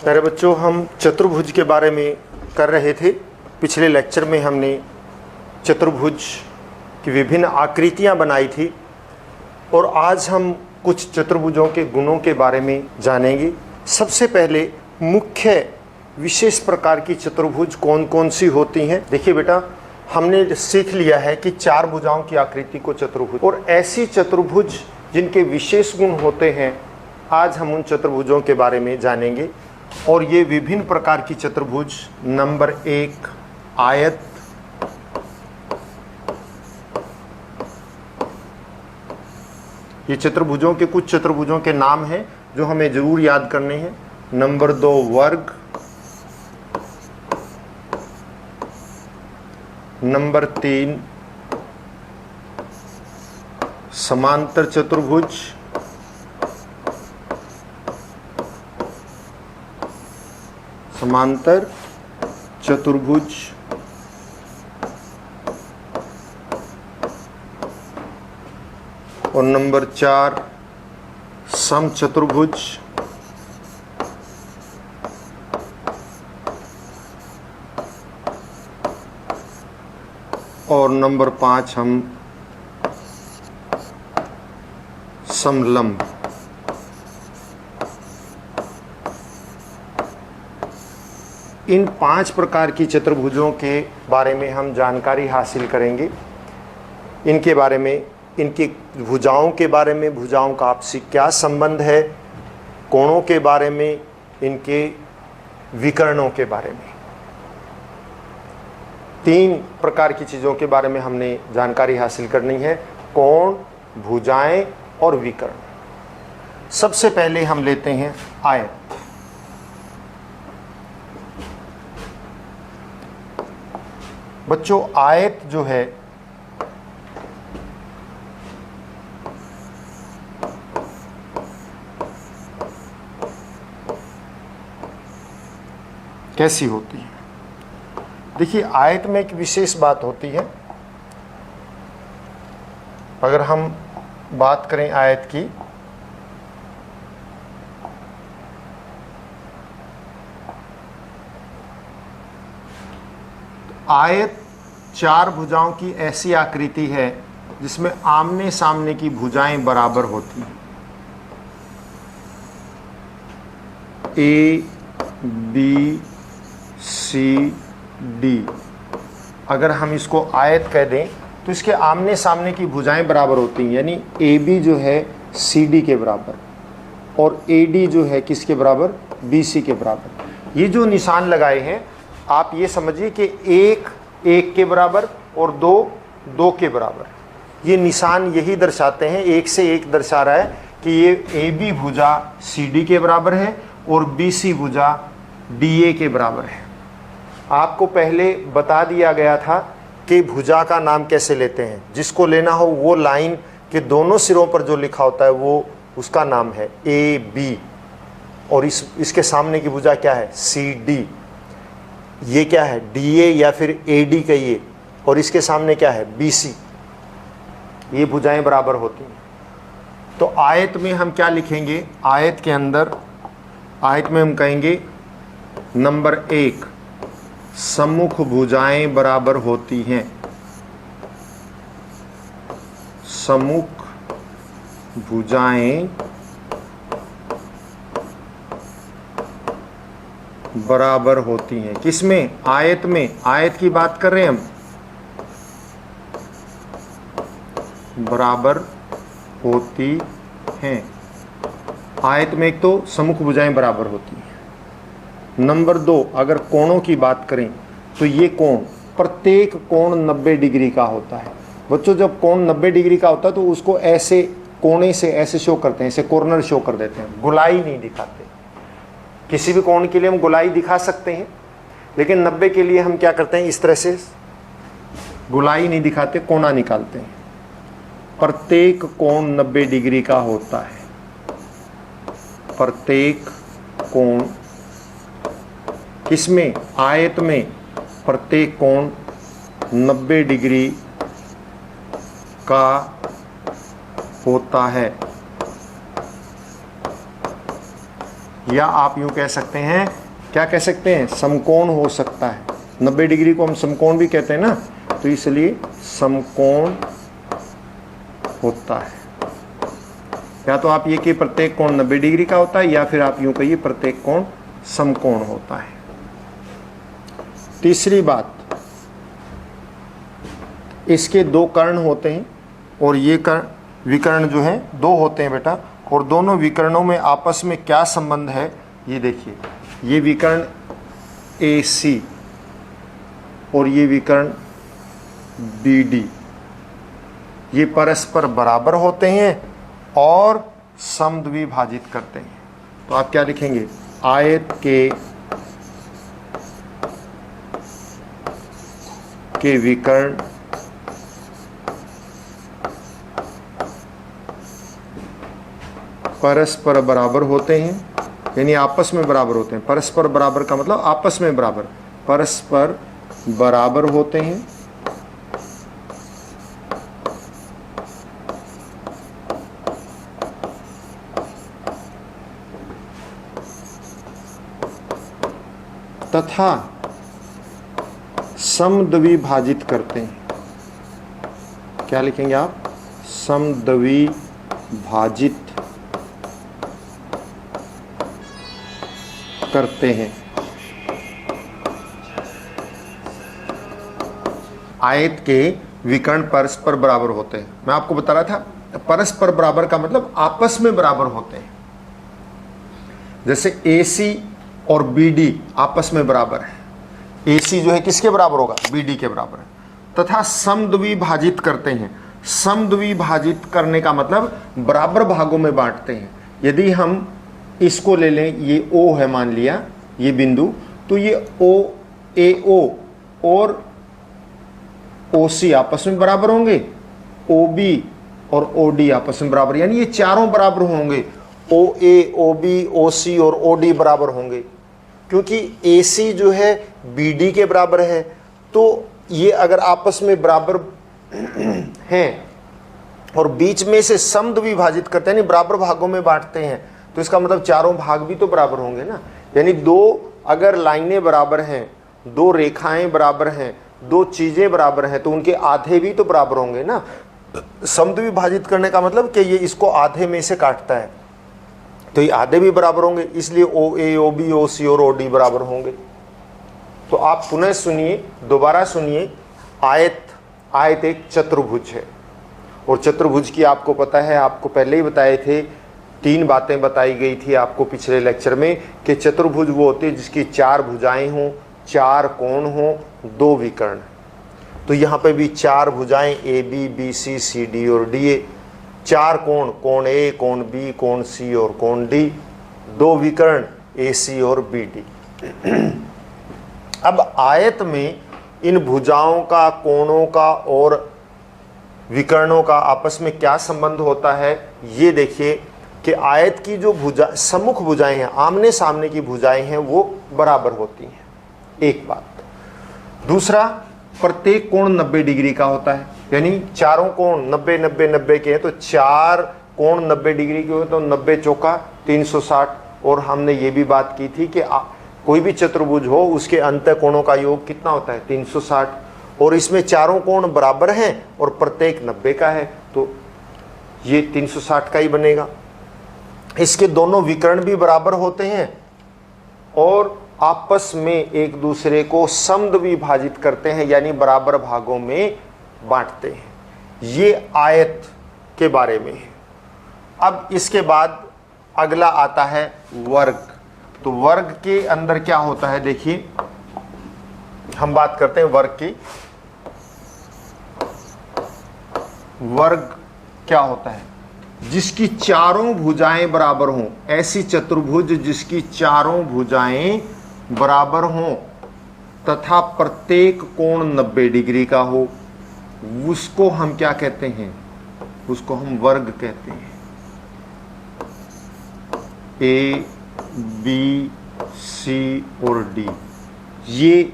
प्यारे बच्चों, हम चतुर्भुज के बारे में कर रहे थे। पिछले लेक्चर में हमने चतुर्भुज की विभिन्न आकृतियां बनाई थी और आज हम कुछ चतुर्भुजों के गुणों के बारे में जानेंगे। सबसे पहले मुख्य विशेष प्रकार की चतुर्भुज कौन कौन सी होती हैं। देखिए बेटा, हमने सीख लिया है कि चार भुजाओं की आकृति को चतुर्भुज, और ऐसी चतुर्भुज जिनके विशेष गुण होते हैं, आज हम उन चतुर्भुजों के बारे में जानेंगे। और ये विभिन्न प्रकार की चतुर्भुज, नंबर एक आयत, ये चतुर्भुजों के कुछ चतुर्भुजों के नाम हैं जो हमें जरूर याद करने हैं। नंबर दो वर्ग, नंबर तीन समांतर चतुर्भुज, समांतर चतुर्भुज, और नंबर चार समचतुर्भुज, और नंबर पाँच हम समलंब। इन पांच प्रकार की चतुर्भुजों के बारे में हम जानकारी हासिल करेंगे। इनके बारे में, इनकी भुजाओं के बारे में, भुजाओं का आपसी क्या संबंध है, कोणों के बारे में, इनके विकर्णों के बारे में, तीन प्रकार की चीज़ों के बारे में हमने जानकारी हासिल करनी है: कोण, भुजाएं और विकर्ण। सबसे पहले हम लेते हैं आयत। बच्चों, आयत जो है कैसी होती है? देखिए, आयत में एक विशेष बात होती है। अगर हम बात करें आयत की, आयत चार भुजाओं की ऐसी आकृति है जिसमें आमने सामने की भुजाएं बराबर होती हैं। ए बी सी डी, अगर हम इसको आयत कह दें तो इसके आमने सामने की भुजाएं बराबर होती हैं। यानी ए बी जो है सी डी के बराबर, और ए डी जो है किसके बराबर? बी सी के बराबर। ये जो निशान लगाए हैं, आप ये समझिए कि एक एक के बराबर और दो दो के बराबर। ये निशान यही दर्शाते हैं, एक से एक दर्शा रहा है कि ये ए बी भुजा सी डी के बराबर है और बी सी भुजा डी ए के बराबर है। आपको पहले बता दिया गया था कि भुजा का नाम कैसे लेते हैं। जिसको लेना हो वो लाइन के दोनों सिरों पर जो लिखा होता है वो उसका नाम है ए बी, और इसके सामने की भुजा क्या है? C D. ये क्या है? डी ए या फिर ए डी कहिए, और इसके सामने क्या है? B C. ये भुजाएं बराबर होती हैं। तो आयत में हम क्या लिखेंगे? आयत के अंदर, आयत में हम कहेंगे नंबर एक, सम्मुख भुजाएं बराबर होती हैं। सम्मुख भुजाएं बराबर होती हैं। किसमें? आयत में। आयत की बात कर रहे हैं हम। बराबर होती हैं। आयत में एक तो सम्मुख भुजाएं बराबर होती हैं। नंबर दो, अगर कोणों की बात करें तो ये कोण, प्रत्येक कोण 90 डिग्री का होता है। बच्चों, जब कोण 90 डिग्री का होता है तो उसको ऐसे कोने से ऐसे शो करते हैं, ऐसे कॉर्नर शो कर देते हैं, गोलाई नहीं दिखाते। किसी भी कोण के लिए हम गोलाई दिखा सकते हैं, लेकिन 90 के लिए हम क्या करते हैं? इस तरह से गोलाई नहीं दिखाते, कोना निकालते हैं। प्रत्येक कोण 90 डिग्री का होता है। प्रत्येक कोण किसमें? आयत में। प्रत्येक कोण 90 डिग्री का होता है। या आप यूं कह सकते हैं, क्या कह सकते हैं, समकोण हो सकता है। 90 डिग्री को हम समकोण भी कहते हैं ना, तो इसलिए समकोण होता है। या तो आप ये कि प्रत्येक कोण 90 डिग्री का होता है, या फिर आप यूं कहिए प्रत्येक कोण समकोण होता है। तीसरी बात, इसके दो कर्ण होते हैं, और ये कर्ण विकर्ण जो है दो होते हैं बेटा, और दोनों विकर्णों में आपस में क्या संबंध है ये देखिए। ये विकर्ण AC और ये विकर्ण BD, ये परस्पर बराबर होते हैं और समद्विभाजित करते हैं। तो आप क्या लिखेंगे, आयत के विकर्ण परस्पर बराबर होते हैं, यानी आपस में बराबर होते हैं। परस्पर बराबर का मतलब आपस में बराबर, परस्पर बराबर होते हैं तथा समद्विभाजित करते हैं। क्या लिखेंगे आप, समद्विभाजित करते हैं। आयत के विकर्ण परस्पर बराबर होते हैं। मैं आपको बता रहा था परस्पर बराबर का मतलब आपस में बराबर होते हैं। जैसे AC और BD आपस में बराबर है। AC जो है किसके बराबर होगा, BD के बराबर है। तथा समद्विभाजित करते हैं। समद्विभाजित करने का मतलब बराबर भागों में बांटते हैं। यदि हम इसको ले लें, ये O है मान लिया, ये बिंदु, तो ये AO और OC आपस में बराबर होंगे, OB और OD आपस में बराबर, यानी ये चारों बराबर होंगे। OA, OB, OC और OD बराबर होंगे, क्योंकि AC जो है BD के बराबर है। तो ये अगर आपस में बराबर हैं और बीच में से समद्विभाजित करते हैं, यानी बराबर भागों में बांटते हैं, तो इसका मतलब चारों भाग भी तो बराबर होंगे ना। यानी दो अगर लाइनें बराबर हैं, दो रेखाएं बराबर हैं, दो चीजें बराबर हैं, तो उनके आधे भी तो बराबर होंगे ना। समद्विभाजित करने का मतलब कि ये इसको आधे में से काटता है, तो ये आधे भी बराबर होंगे, इसलिए OA, OB, OC और OD बराबर होंगे। तो आप पुनः सुनिए, दोबारा सुनिए। आयत एक चतुर्भुज है, और चतुर्भुज की आपको पता है, आपको पहले ही बताए थे, 3 बातें बताई गई थी आपको पिछले लेक्चर में, कि चतुर्भुज वो होती है जिसकी 4 भुजाएं हों, 4 कोण हों, 2 विकर्ण। तो यहाँ पे भी 4 भुजाएं AB, BC, CD और DA, 4 कोण, कोण A, कोण B, कोण C और कोण D, 2 विकर्ण AC और BD। अब आयत में इन भुजाओं का, कोणों का और विकर्णों का आपस में क्या संबंध होता है, ये देखिए कि आयत की जो सम्मुख भुजाएं हैं, आमने सामने की भुजाएं हैं, वो बराबर होती हैं। एक बात। दूसरा, प्रत्येक कोण 90 डिग्री का होता है, यानी चारों कोण 90 90 90 के हैं, तो 4 कोण 90 डिग्री के हो तो 90 चौका 360। और हमने ये भी बात की थी कि कोई भी चतुर्भुज हो उसके अंत कोणों का योग कितना होता है, 360। और इसमें चारों कोण बराबर हैं और प्रत्येक 90 का है, तो ये 360 का ही बनेगा। इसके दोनों विकर्ण भी बराबर होते हैं और आपस में एक दूसरे को समद्विभाजित करते हैं, यानी बराबर भागों में बांटते हैं। ये आयत के बारे में है। अब इसके बाद अगला आता है वर्ग। तो वर्ग के अंदर क्या होता है, देखिए हम बात करते हैं वर्ग की। वर्ग क्या होता है, जिसकी चारों भुजाएं बराबर हों, ऐसी चतुर्भुज जिसकी चारों भुजाएं बराबर हों तथा प्रत्येक कोण 90 डिग्री का हो, उसको हम क्या कहते हैं, उसको हम वर्ग कहते हैं। A, B, C और D, ये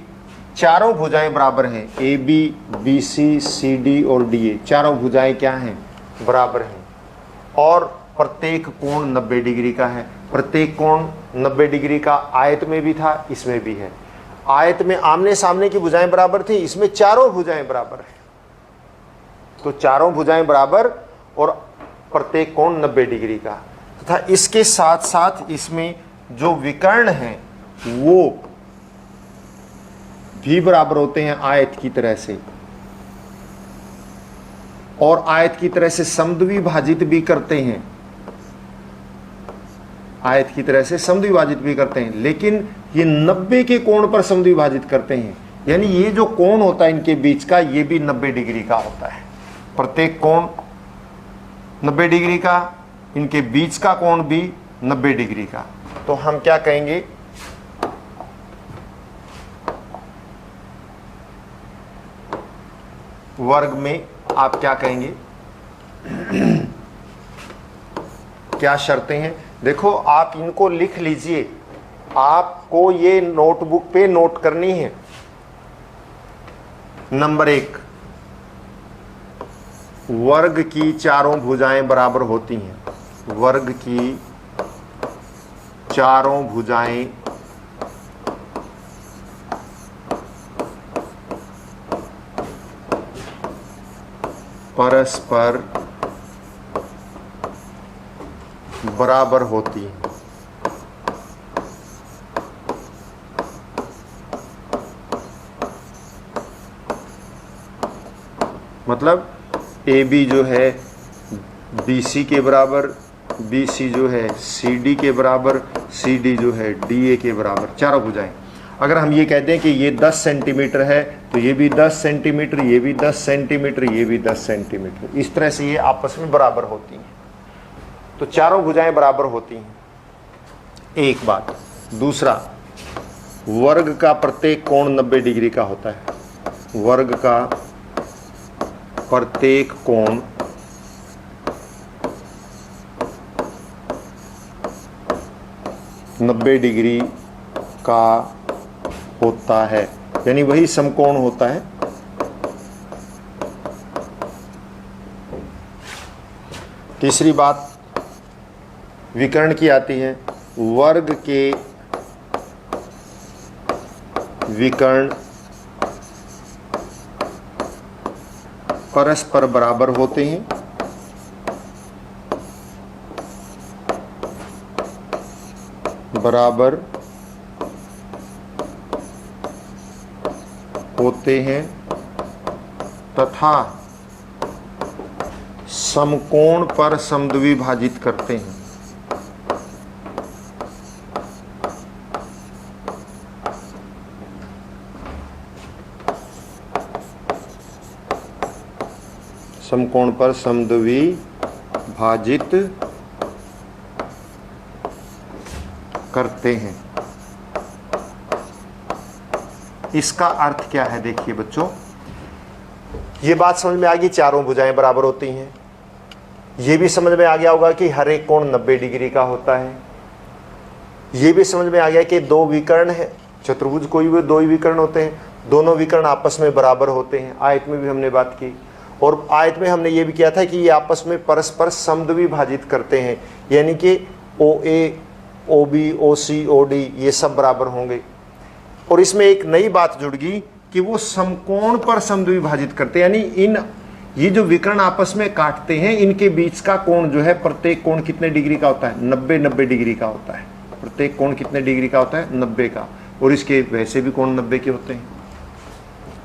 चारों भुजाएं बराबर हैं। AB, BC, CD और DA चारों भुजाएं क्या हैं, बराबर हैं, और प्रत्येक कोण 90 डिग्री का है। प्रत्येक कोण 90 डिग्री का आयत में भी था, इसमें भी है। आयत में आमने सामने की भुजाएं बराबर थी, इसमें चारों भुजाएं बराबर है। तो चारों भुजाएं बराबर और प्रत्येक कोण 90 डिग्री का तथा इसके साथ साथ इसमें जो विकर्ण हैं वो भी बराबर होते हैं आयत की तरह से, और आयत की तरह से समद्विभाजित भी करते हैं, आयत की तरह से समद्विभाजित भी करते हैं, लेकिन ये 90 के कोण पर समद्विभाजित करते हैं। यानी ये जो कोण होता है इनके बीच का, ये भी 90 डिग्री का होता है। प्रत्येक कोण 90 डिग्री का, इनके बीच का कोण भी 90 डिग्री का। तो हम क्या कहेंगे, वर्ग में आप क्या कहेंगे, क्या शर्तें हैं? देखो आप इनको लिख लीजिए, आपको ये नोटबुक पे नोट करनी है। नंबर 1, वर्ग की चारों भुजाएं बराबर होती हैं। वर्ग की चारों भुजाएं परस्पर बराबर होती हैं। मतलब AB जो है BC के बराबर, BC जो है CD के बराबर, CD जो है DA के बराबर, चारों भुजाएं। अगर हम ये कहते हैं कि ये 10 सेंटीमीटर है तो ये भी 10 सेंटीमीटर, ये भी 10 सेंटीमीटर, ये भी 10 सेंटीमीटर, इस तरह से ये आपस में बराबर होती हैं। तो चारों भुजाएं बराबर होती हैं, एक बात। दूसरा, वर्ग का प्रत्येक कोण 90 डिग्री का होता है। वर्ग का प्रत्येक कोण 90 डिग्री का होता है, यानी वही समकोण होता है। तीसरी बात विकर्ण की आती है। वर्ग के विकर्ण परस्पर बराबर होते हैं। बराबर होते हैं तथा समकोण पर समद्विभाजित करते हैं। समकोण पर समद्विभाजित करते हैं। इसका अर्थ क्या है? देखिए बच्चों, ये बात समझ में आ गई, चारों भुजाएं बराबर होती हैं। ये भी समझ में आ गया होगा कि हर एक कोण 90 डिग्री का होता है। ये भी समझ में आ गया कि दो विकर्ण है, चतुर्भुज कोई भी दो ही विकर्ण होते हैं, दोनों विकर्ण आपस में बराबर होते हैं। आयत में भी हमने बात की, और आयत में हमने ये भी किया था कि ये आपस में परस्पर समद्विभाजित करते हैं, यानी कि OA, OB, OC, OD ये सब बराबर होंगे। और इसमें एक नई बात जुड़ गई कि वो समकोण पर समद्विभाजित करते हैं, यानी ये जो विकर्ण आपस में काटते हैं, इनके बीच का कोण जो है, प्रत्येक कोण कितने डिग्री का होता है? 90 डिग्री का होता है। प्रत्येक कोण कितने डिग्री का होता है? 90 का। और इसके वैसे भी कोण 90 के होते हैं।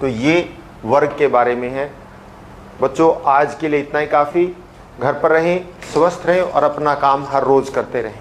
तो ये वर्ग के बारे में है। बच्चों आज के लिए इतना ही काफ़ी। घर पर रहें, स्वस्थ रहें और अपना काम हर रोज़ करते रहें।